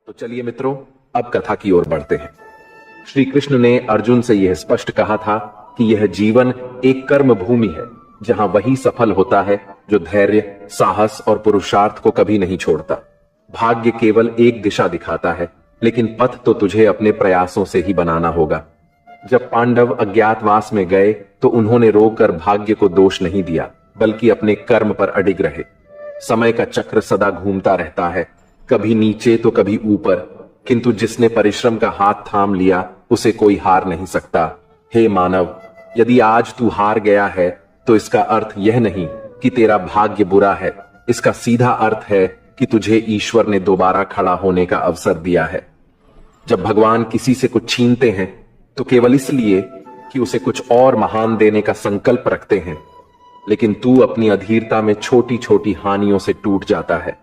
तो चलिए मित्रों, अब कथा की ओर बढ़ते हैं। श्री कृष्ण ने अर्जुन से यह स्पष्ट कहा था कि यह जीवन एक कर्म भूमि है, जहां वही सफल होता है जो धैर्य, साहस और पुरुषार्थ को कभी नहीं छोड़ता। भाग्य केवल एक दिशा दिखाता है, लेकिन पथ तो तुझे अपने प्रयासों से ही बनाना होगा। जब पांडव अज्ञातवास में गए तो उन्होंने रोकर भाग्य को दोष नहीं दिया, बल्कि अपने कर्म पर अडिग रहे। समय का चक्र सदा घूमता रहता है, कभी नीचे तो कभी ऊपर, किंतु जिसने परिश्रम का हाथ थाम लिया उसे कोई हार नहीं सकता। हे मानव, यदि आज तू हार गया है तो इसका अर्थ यह नहीं कि तेरा भाग्य बुरा है। इसका सीधा अर्थ है कि तुझे ईश्वर ने दोबारा खड़ा होने का अवसर दिया है। जब भगवान किसी से कुछ छीनते हैं तो केवल इसलिए कि उसे कुछ और महान देने का संकल्प रखते हैं, लेकिन तू अपनी अधीरता में छोटी छोटी हानियों से टूट जाता है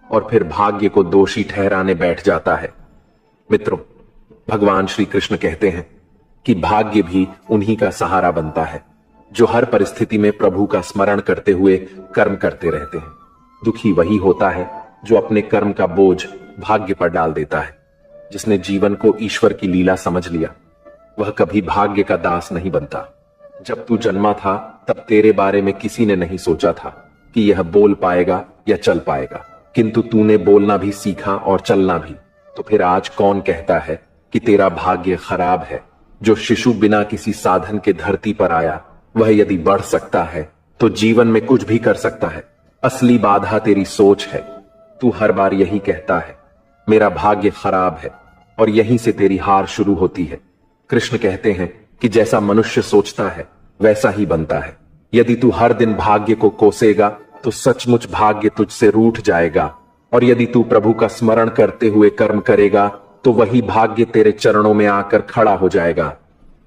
और फिर भाग्य को दोषी ठहराने बैठ जाता है। मित्रों, भगवान श्री कृष्ण कहते हैं कि भाग्य भी उन्हीं का सहारा बनता है जो हर परिस्थिति में प्रभु का स्मरण करते हुए कर्म करते रहते हैं। दुखी वही होता है जो अपने कर्म का बोझ भाग्य पर डाल देता है। जिसने जीवन को ईश्वर की लीला समझ लिया वह कभी भाग्य का दास नहीं बनता। जब तू जन्मा था तब तेरे बारे में किसी ने नहीं सोचा था कि यह बोल पाएगा या चल पाएगा, किंतु तूने बोलना भी सीखा और चलना भी। तो फिर आज कौन कहता है कि तेरा भाग्य खराब है? जो शिशु बिना किसी साधन के धरती पर आया, वह यदि बढ़ सकता है तो जीवन में कुछ भी कर सकता है। असली बाधा तेरी सोच है। तू हर बार यही कहता है, मेरा भाग्य खराब है, और यहीं से तेरी हार शुरू होती है। कृष्ण कहते हैं कि जैसा मनुष्य सोचता है वैसा ही बनता है। यदि तू हर दिन भाग्य को कोसेगा तो सचमुच भाग्य तुझसे रूठ जाएगा, और यदि तू प्रभु का स्मरण करते हुए कर्म करेगा तो वही भाग्य तेरे चरणों में आकर खड़ा हो जाएगा।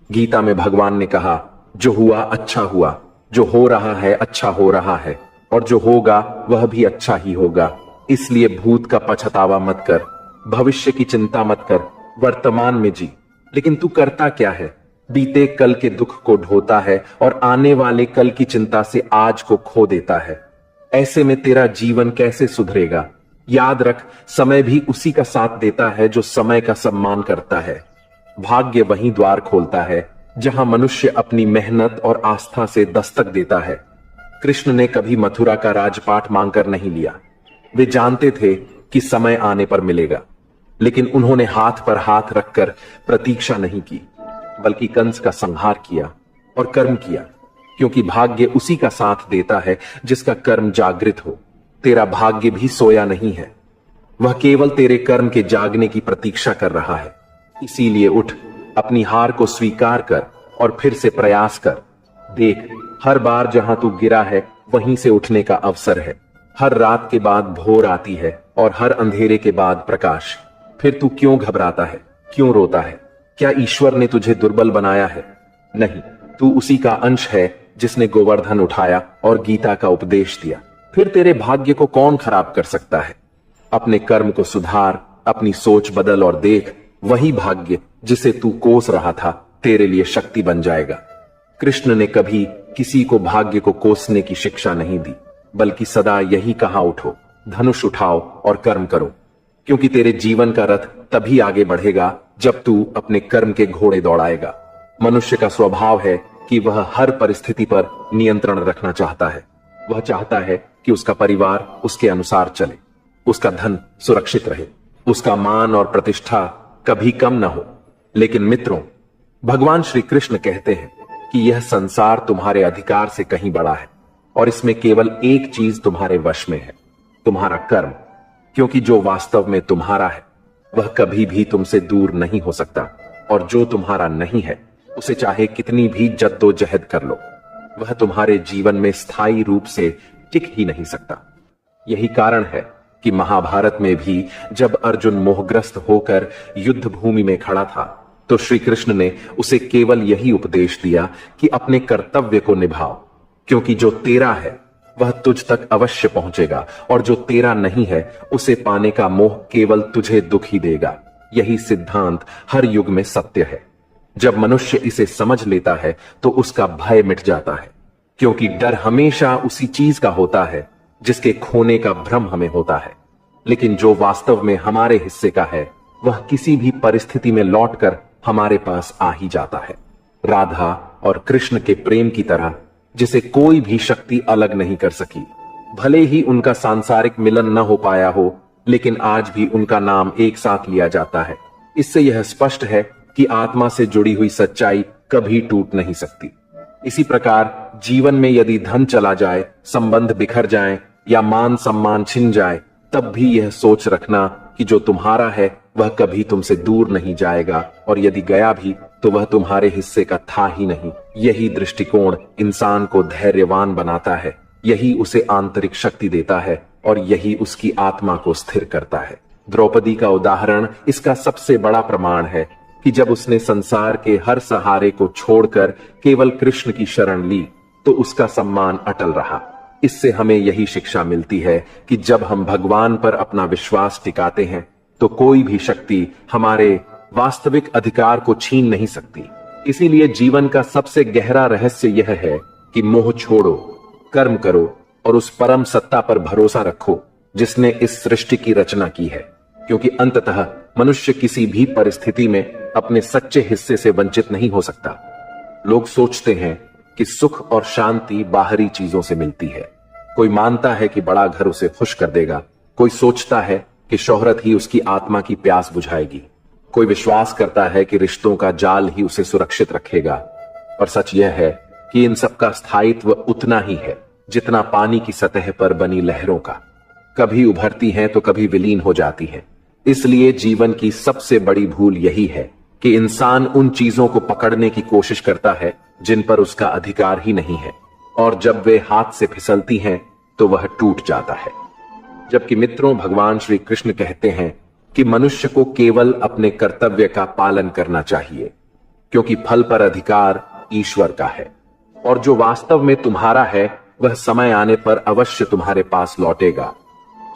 गीता में भगवान ने कहा, जो हुआ अच्छा हुआ, जो हो रहा है अच्छा हो रहा है, और जो होगा वह भी अच्छा ही होगा। इसलिए भूत का पछतावा मत कर, भविष्य की चिंता मत कर, वर्तमान में जी। लेकिन तू करता क्या है? बीते कल के दुख को ढोता है और आने वाले कल की चिंता से आज को खो देता है। ऐसे में तेरा जीवन कैसे सुधरेगा? याद रख, समय भी उसी का साथ देता है जो समय का सम्मान करता है। भाग्य वही द्वार खोलता है जहां मनुष्य अपनी मेहनत और आस्था से दस्तक देता है। कृष्ण ने कभी मथुरा का राजपाट मांगकर नहीं लिया। वे जानते थे कि समय आने पर मिलेगा, लेकिन उन्होंने हाथ पर हाथ रखकर प्रतीक्षा नहीं की, बल्कि कंस का संहार किया और कर्म किया, क्योंकि भाग्य उसी का साथ देता है जिसका कर्म जागृत हो। तेरा भाग्य भी सोया नहीं है, वह केवल तेरे कर्म के जागने की प्रतीक्षा कर रहा है। इसीलिए उठ, अपनी हार को स्वीकार कर और फिर से प्रयास कर। देख, हर बार जहां तू गिरा है वहीं से उठने का अवसर है। हर रात के बाद भोर आती है और हर अंधेरे के बाद प्रकाश। फिर तू क्यों घबराता है, क्यों रोता है? क्या ईश्वर ने तुझे दुर्बल बनाया है? नहीं, तू उसी का अंश है जिसने गोवर्धन उठाया और गीता का उपदेश दिया। फिर तेरे भाग्य को कौन खराब कर सकता है? अपने कर्म को सुधार, अपनी सोच बदल और देख, वही भाग्य जिसे तू कोस रहा था तेरे लिए शक्ति बन जाएगा। कृष्ण ने कभी किसी को भाग्य को कोसने की शिक्षा नहीं दी, बल्कि सदा यही कहा, उठो, धनुष उठाओ और कर्म करो, क्योंकि तेरे जीवन का रथ तभी आगे बढ़ेगा जब तू अपने कर्म के घोड़े दौड़ाएगा। मनुष्य का स्वभाव है कि वह हर परिस्थिति पर नियंत्रण रखना चाहता है। वह चाहता है कि उसका परिवार उसके अनुसार चले, उसका धन सुरक्षित रहे, उसका मान और प्रतिष्ठा कभी कम न हो। लेकिन मित्रों, भगवान श्री कृष्ण कहते हैं कि यह संसार तुम्हारे अधिकार से कहीं बड़ा है, और इसमें केवल एक चीज तुम्हारे वश में है, तुम्हारा कर्म। क्योंकि जो वास्तव में तुम्हारा है वह कभी भी तुमसे दूर नहीं हो सकता, और जो तुम्हारा नहीं है उसे चाहे कितनी भी जद्दोजहद कर लो, वह तुम्हारे जीवन में स्थायी रूप से टिक ही नहीं सकता। यही कारण है कि महाभारत में भी जब अर्जुन मोहग्रस्त होकर युद्ध भूमि में खड़ा था तो श्री कृष्ण ने उसे केवल यही उपदेश दिया कि अपने कर्तव्य को निभाओ, क्योंकि जो तेरा है वह तुझ तक अवश्य पहुंचेगा, और जो तेरा नहीं है उसे पाने का मोह केवल तुझे दुख ही देगा। यही सिद्धांत हर युग में सत्य है। जब मनुष्य इसे समझ लेता है तो उसका भय मिट जाता है, क्योंकि डर हमेशा उसी चीज का होता है जिसके खोने का भ्रम हमें होता है। लेकिन जो वास्तव में हमारे हिस्से का है वह किसी भी परिस्थिति में लौटकर हमारे पास आ ही जाता है। राधा और कृष्ण के प्रेम की तरह, जिसे कोई भी शक्ति अलग नहीं कर सकी। भले ही उनका सांसारिक मिलन न हो पाया हो, लेकिन आज भी उनका नाम एक साथ लिया जाता है। इससे यह स्पष्ट है कि आत्मा से जुड़ी हुई सच्चाई कभी टूट नहीं सकती। इसी प्रकार जीवन में यदि धन चला जाए, संबंध बिखर जाएं या मान सम्मान छिन जाए, तब भी यह सोच रखना कि जो तुम्हारा है वह कभी तुमसे दूर नहीं जाएगा, और यदि गया भी तो वह तुम्हारे हिस्से का था ही नहीं। यही दृष्टिकोण इंसान को धैर्यवान बनाता है, यही उसे आंतरिक शक्ति देता है और यही उसकी आत्मा को स्थिर करता है। द्रौपदी का उदाहरण इसका सबसे बड़ा प्रमाण है कि जब उसने संसार के हर सहारे को छोड़कर केवल कृष्ण की शरण ली तो उसका सम्मान अटल रहा। इससे हमें यही शिक्षा मिलती है कि जब हम भगवान पर अपना विश्वास टिकाते हैं तो कोई भी शक्ति हमारे वास्तविक अधिकार को छीन नहीं सकती। इसीलिए जीवन का सबसे गहरा रहस्य यह है कि मोह छोड़ो, कर्म करो और उस परम सत्ता पर भरोसा रखो जिसने इस सृष्टि की रचना की है, क्योंकि अंततः मनुष्य किसी भी परिस्थिति में अपने सच्चे हिस्से से वंचित नहीं हो सकता। लोग सोचते हैं कि सुख और शांति बाहरी चीजों से मिलती है। कोई मानता है कि बड़ा घर उसे खुश कर देगा, कोई सोचता है कि शोहरत ही उसकी आत्मा की प्यास बुझाएगी, कोई विश्वास करता है कि रिश्तों का जाल ही उसे सुरक्षित रखेगा। और सच यह है कि इन सब का स्थायित्व उतना ही है जितना पानी की सतह पर बनी लहरों का, कभी उभरती हैं तो कभी विलीन हो जाती हैं। इसलिए जीवन की सबसे बड़ी भूल यही है कि इंसान उन चीजों को पकड़ने की कोशिश करता है जिन पर उसका अधिकार ही नहीं है, और जब वे हाथ से फिसलती हैं तो वह टूट जाता है। जबकि मित्रों, भगवान श्री कृष्ण कहते हैं कि मनुष्य को केवल अपने कर्तव्य का पालन करना चाहिए, क्योंकि फल पर अधिकार ईश्वर का है, और जो वास्तव में तुम्हारा है वह समय आने पर अवश्य तुम्हारे पास लौटेगा,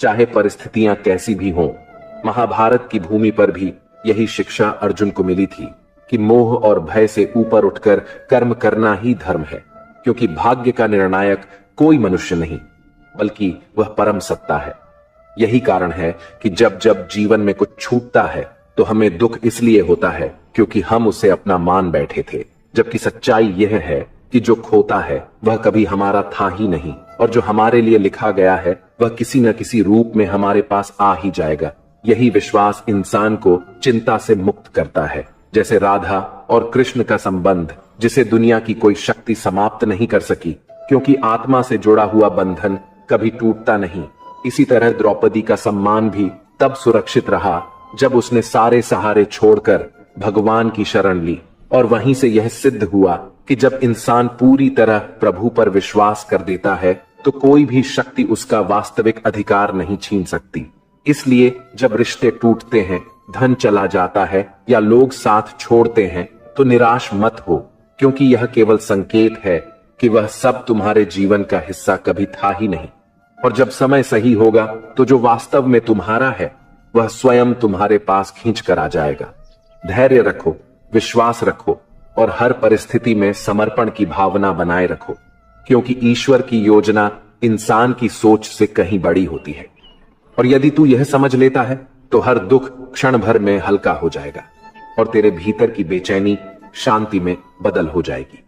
चाहे परिस्थितियां कैसी भी हों। महाभारत की भूमि पर भी यही शिक्षा अर्जुन को मिली थी कि मोह और भय से ऊपर उठकर कर्म करना ही धर्म है, क्योंकि भाग्य का निर्णायक कोई मनुष्य नहीं बल्कि वह परम सत्ता है। यही कारण है कि जब जब जीवन में कुछ छूटता है तो हमें दुख इसलिए होता है क्योंकि हम उसे अपना मान बैठे थे, जबकि सच्चाई यह है कि जो खोता है वह कभी हमारा था ही नहीं, और जो हमारे लिए लिखा गया है वह किसी न किसी रूप में हमारे पास आ ही जाएगा। यही विश्वास इंसान को चिंता से मुक्त करता है, जैसे राधा और कृष्ण का संबंध, जिसे दुनिया की कोई शक्ति समाप्त नहीं कर सकी, क्योंकि आत्मा से जुड़ा हुआ बंधन कभी टूटता नहीं। इसी तरह द्रौपदी का सम्मान भी तब सुरक्षित रहा जब उसने सारे सहारे छोड़कर भगवान की शरण ली, और वहीं से यह सिद्ध हुआ कि जब इंसान पूरी तरह प्रभु पर विश्वास कर देता है तो कोई भी शक्ति उसका वास्तविक अधिकार नहीं छीन सकती। इसलिए जब रिश्ते टूटते हैं, धन चला जाता है या लोग साथ छोड़ते हैं तो निराश मत हो, क्योंकि यह केवल संकेत है कि वह सब तुम्हारे जीवन का हिस्सा कभी था ही नहीं। और जब समय सही होगा तो जो वास्तव में तुम्हारा है वह स्वयं तुम्हारे पास खींच कर आ जाएगा। धैर्य रखो, विश्वास रखो और हर परिस्थिति में समर्पण की भावना बनाए रखो, क्योंकि ईश्वर की योजना इंसान की सोच से कहीं बड़ी होती है। और यदि तू यह समझ लेता है तो हर दुख क्षण भर में हल्का हो जाएगा और तेरे भीतर की बेचैनी शांति में बदल हो जाएगी।